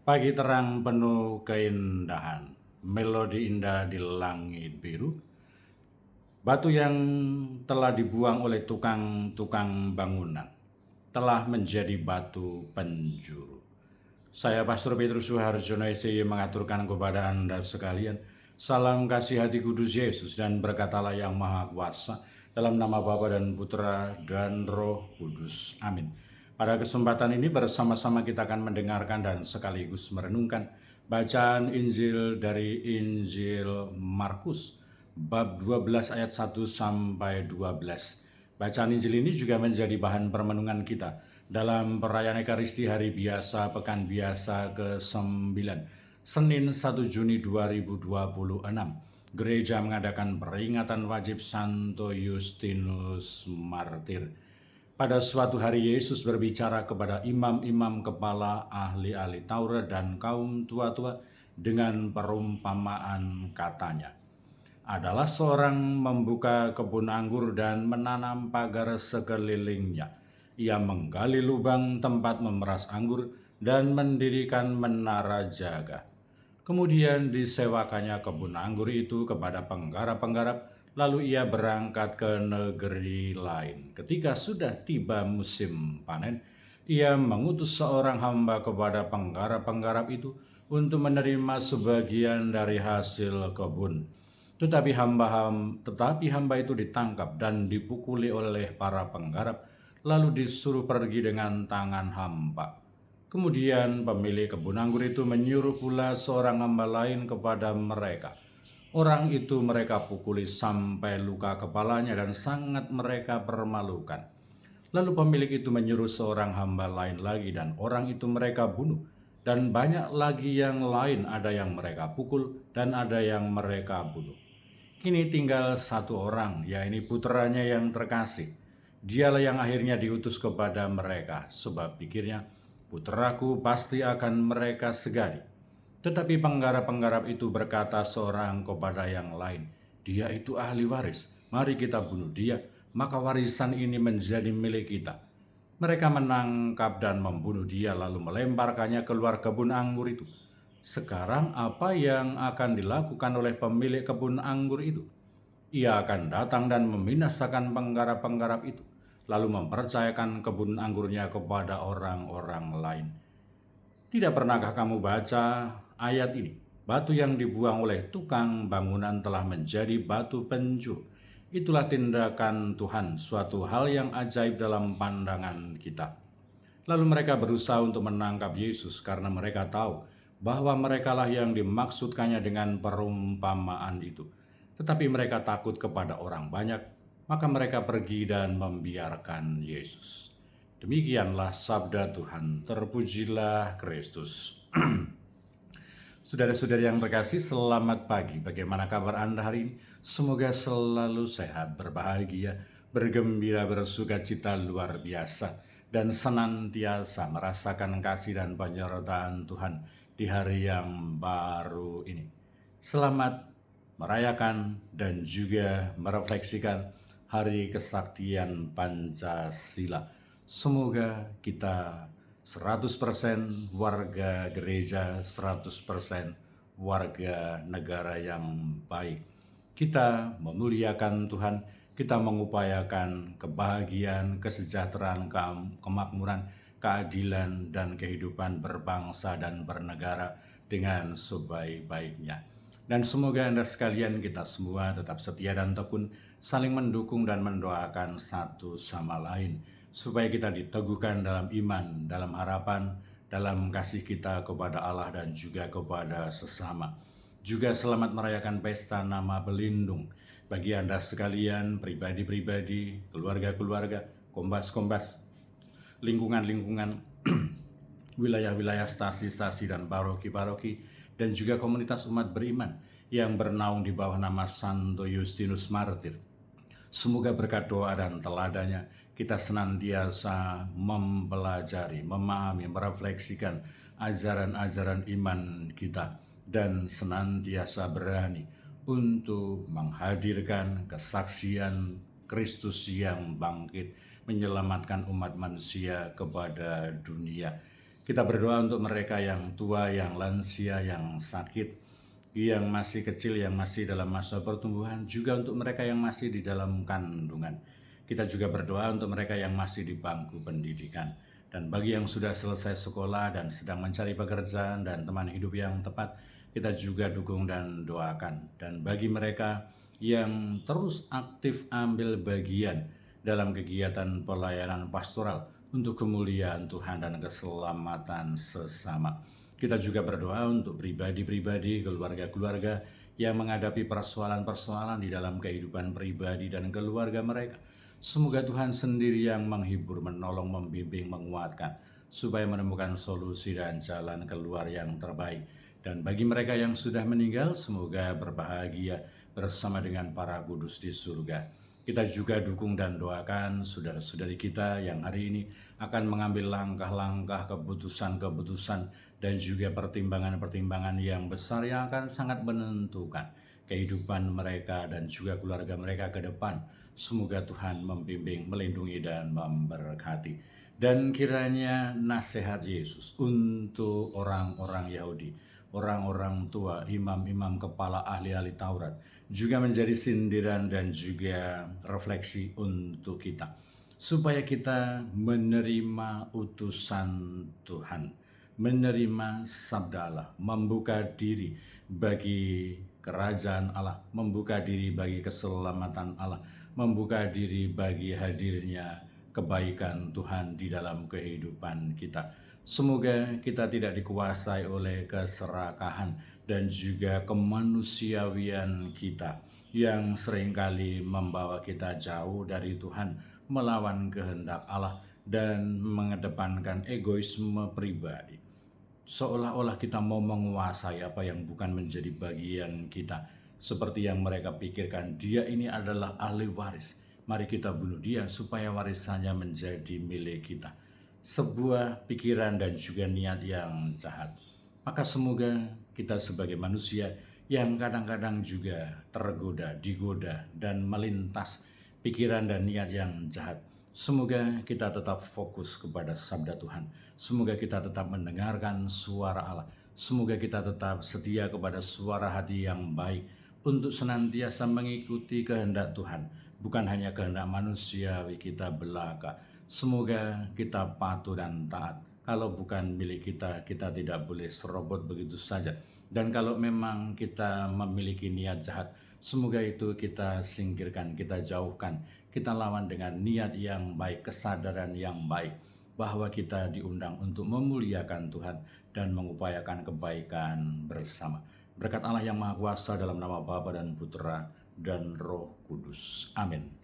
Pagi terang penuh keindahan, melodi indah di langit biru, batu yang telah dibuang oleh tukang-tukang bangunan telah menjadi batu penjuru. Saya Pastor Petrus Suharjono SY mengaturkan kepada Anda sekalian, salam kasih hati kudus Yesus dan berkatalah yang maha kuasa, dalam nama Bapa dan Putra dan Roh Kudus. Amin. Pada kesempatan ini bersama-sama kita akan mendengarkan dan sekaligus merenungkan bacaan Injil dari Injil Markus bab 12 ayat 1 sampai 12. Bacaan Injil ini juga menjadi bahan permenungan kita dalam perayaan Ekaristi Hari Biasa Pekan Biasa ke-9, Senin 1 Juni 2026. Gereja mengadakan peringatan wajib Santo Justinus Martir. Pada suatu hari Yesus berbicara kepada imam-imam kepala, ahli-ahli Taurat dan kaum tua-tua dengan perumpamaan katanya. Adalah seorang membuka kebun anggur dan menanam pagar sekelilingnya. Ia menggali lubang tempat memeras anggur dan mendirikan menara jaga. Kemudian disewakannya kebun anggur itu kepada penggarap-penggarap, lalu ia berangkat ke negeri lain. Ketika sudah tiba musim panen, ia mengutus seorang hamba kepada penggarap-penggarap itu untuk menerima sebagian dari hasil kebun. Tetapi hamba itu ditangkap dan dipukuli oleh para penggarap, lalu disuruh pergi dengan tangan hampa. Kemudian pemilik kebun anggur itu menyuruh pula seorang hamba lain kepada mereka. Orang itu mereka pukuli sampai luka kepalanya dan sangat mereka permalukan. Lalu pemilik itu menyuruh seorang hamba lain lagi dan orang itu mereka bunuh. Dan banyak lagi yang lain, ada yang mereka pukul dan ada yang mereka bunuh. Kini tinggal satu orang, yaitu putranya yang terkasih. Dialah yang akhirnya diutus kepada mereka, sebab pikirnya, putraku pasti akan mereka segani. Tetapi penggarap-penggarap itu berkata seorang kepada yang lain, dia itu ahli waris, mari kita bunuh dia, maka warisan ini menjadi milik kita. Mereka menangkap dan membunuh dia lalu melemparkannya keluar kebun anggur itu. Sekarang apa yang akan dilakukan oleh pemilik kebun anggur itu? Ia akan datang dan membinasakan penggarap-penggarap itu, lalu mempercayakan kebun anggurnya kepada orang-orang lain. Tidak pernahkah kamu baca ayat ini? Batu yang dibuang oleh tukang bangunan telah menjadi batu penjuru. Itulah tindakan Tuhan, suatu hal yang ajaib dalam pandangan kita. Lalu mereka berusaha untuk menangkap Yesus karena mereka tahu bahwa merekalah yang dimaksudkannya dengan perumpamaan itu. Tetapi mereka takut kepada orang banyak, maka mereka pergi dan membiarkan Yesus. Demikianlah sabda Tuhan, terpujilah Kristus. Saudara-saudari yang terkasih, selamat pagi. Bagaimana kabar Anda hari ini? Semoga selalu sehat, berbahagia, bergembira, bersuka cita luar biasa, dan senantiasa merasakan kasih dan penyertaan Tuhan di hari yang baru ini. Selamat merayakan dan juga merefleksikan Hari Kesaktian Pancasila. Semoga kita 100% warga gereja, 100% warga negara yang baik. Kita memuliakan Tuhan, kita mengupayakan kebahagiaan, kesejahteraan, kemakmuran, keadilan, dan kehidupan berbangsa dan bernegara dengan sebaik-baiknya. Dan semoga Anda sekalian, kita semua tetap setia dan tekun, saling mendukung dan mendoakan satu sama lain, supaya kita diteguhkan dalam iman, dalam harapan, dalam kasih kita kepada Allah dan juga kepada sesama. Juga selamat merayakan pesta nama pelindung bagi Anda sekalian, pribadi-pribadi, keluarga-keluarga, kombas-kombas, lingkungan-lingkungan, wilayah-wilayah, stasi-stasi, dan paroki-paroki, dan juga komunitas umat beriman yang bernaung di bawah nama Santo Justinus Martir. Semoga berkat doa dan teladanya kita senantiasa mempelajari, memahami, merefleksikan ajaran-ajaran iman kita, dan senantiasa berani untuk menghadirkan kesaksian Kristus yang bangkit, menyelamatkan umat manusia kepada dunia. Kita berdoa untuk mereka yang tua, yang lansia, yang sakit, yang masih kecil, yang masih dalam masa pertumbuhan, juga untuk mereka yang masih di dalam kandungan. Kita juga berdoa untuk mereka yang masih di bangku pendidikan. Dan bagi yang sudah selesai sekolah dan sedang mencari pekerjaan dan teman hidup yang tepat, kita juga dukung dan doakan. Dan bagi mereka yang terus aktif ambil bagian dalam kegiatan pelayanan pastoral untuk kemuliaan Tuhan dan keselamatan sesama. Kita juga berdoa untuk pribadi-pribadi, keluarga-keluarga yang menghadapi persoalan-persoalan di dalam kehidupan pribadi dan keluarga mereka. Semoga Tuhan sendiri yang menghibur, menolong, membimbing, menguatkan, supaya menemukan solusi dan jalan keluar yang terbaik. Dan bagi mereka yang sudah meninggal, semoga berbahagia bersama dengan para kudus di surga. Kita juga dukung dan doakan saudara-saudari kita yang hari ini akan mengambil langkah-langkah, keputusan-keputusan, dan juga pertimbangan-pertimbangan yang besar yang akan sangat menentukan kehidupan mereka dan juga keluarga mereka ke depan. Semoga Tuhan membimbing, melindungi, dan memberkati. Dan kiranya nasihat Yesus untuk orang-orang Yahudi, orang-orang tua, imam-imam kepala ahli-ahli Taurat, juga menjadi sindiran dan juga refleksi untuk kita, supaya kita menerima utusan Tuhan, menerima sabda Allah, membuka diri bagi kerajaan Allah, membuka diri bagi keselamatan Allah, membuka diri bagi hadirnya kebaikan Tuhan di dalam kehidupan kita. Semoga kita tidak dikuasai oleh keserakahan dan juga kemanusiawian kita yang seringkali membawa kita jauh dari Tuhan, melawan kehendak Allah, dan mengedepankan egoisme pribadi. Seolah-olah kita mau menguasai apa yang bukan menjadi bagian kita. Seperti yang mereka pikirkan, dia ini adalah ahli waris. Mari kita bunuh dia supaya warisannya menjadi milik kita. Sebuah pikiran dan juga niat yang jahat. Maka semoga kita sebagai manusia yang kadang-kadang juga tergoda, digoda, dan melintas pikiran dan niat yang jahat, semoga kita tetap fokus kepada sabda Tuhan. Semoga kita tetap mendengarkan suara Allah. Semoga kita tetap setia kepada suara hati yang baik untuk senantiasa mengikuti kehendak Tuhan, bukan hanya kehendak manusiawi kita belaka. Semoga kita patuh dan taat. Kalau bukan milik kita, kita tidak boleh serobot begitu saja. Dan kalau memang kita memiliki niat jahat, semoga itu kita singkirkan, kita jauhkan. Kita lawan dengan niat yang baik, kesadaran yang baik, bahwa kita diundang untuk memuliakan Tuhan dan mengupayakan kebaikan bersama. Berkat Allah yang Maha Kuasa dalam nama Bapa dan Putra dan Roh Kudus. Amin.